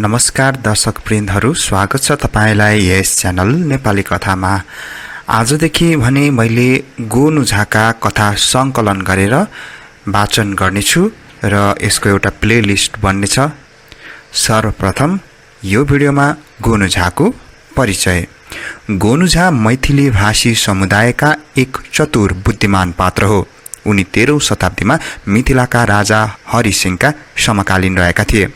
नमस्कार दर्शक वृन्दहरू, स्वागत छ तपाईलाई यस च्यानल नेपाली कथामा। आजदेखि भने मैले गोनु झाका कथा संकलन गरेर वाचन गर्नेछु र यसको एउटा प्लेलिस्ट बन्नेछ। सर्वप्रथम यो भिडियोमा गोनु झाको परिचय। गोनु झा मैथिली भाषी समुदायका एक चतुर बुद्धिमान पात्र हो। उनी 13औं शताब्दीमा मिथिलाका राजा हरिसिंहका समकालीन रहेका थिए।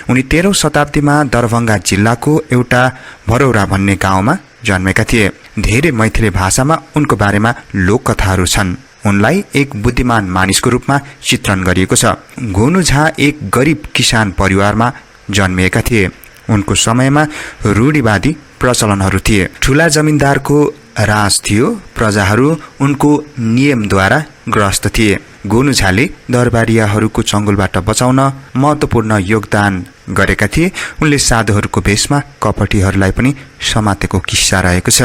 उनी 13औं शताब्दीमा दरभंगा जिल्लाको एउटा भरौरा भन्ने गाउँमा जन्मेका थिए। धेरै मैथिली भाषामा उनको बारेमा लोककथाहरू छन्। उनलाई एक बुद्धिमान मानिसको रूपमा चित्रण गरिएको छ। गोनु झा एक गरिब किसान परिवारमा जन्मिएका थिए। उनको समयमा रूढिवादी प्रचलनहरू थिए। ठूला जमिनदारको राज थियो। प्रजाहरू उनको नियमद्वारा ग्रस्त थिए। गोनु झाले दरबारियाहरूको चंगुलबाट बचाउन महत्त्वपूर्ण योगदान गरेका थिए। उनले साधुहरूको भेषमा कपटीहरूलाई पनि समातेको किस्सा रहेको छ।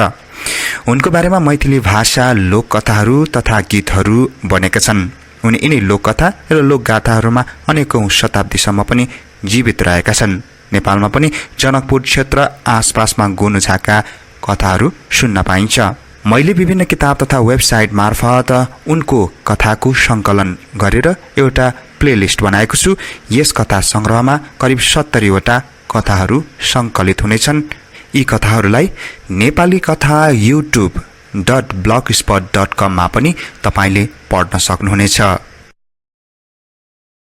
उनको बारेमा मैथिली भाषा लोककथाहरू तथा गीतहरू बनेका छन्। उनी यिनै लोककथा र लोकगाथाहरूमा अनेकौं शताब्दीसम्म पनि जीवित रहेका छन्। नेपालमा पनि जनकपुर क्षेत्र आसपासमा गोनु झाका कथाहरू सुन्न पाइन्छ। मैले विभिन्न किताब तथा वेबसाइट मार्फत उनको कथाको संकलन गरेर एउटा प्लेलिस्ट बनाएको छु। यस कथा संग्रहमा करिब 70 वटा कथाहरू संकलित हुनेछन्। यी कथाहरूलाई नेपाली कथा youtube.blogspot.com मा पनि तपाईले पढ्न सक्नुहुनेछ।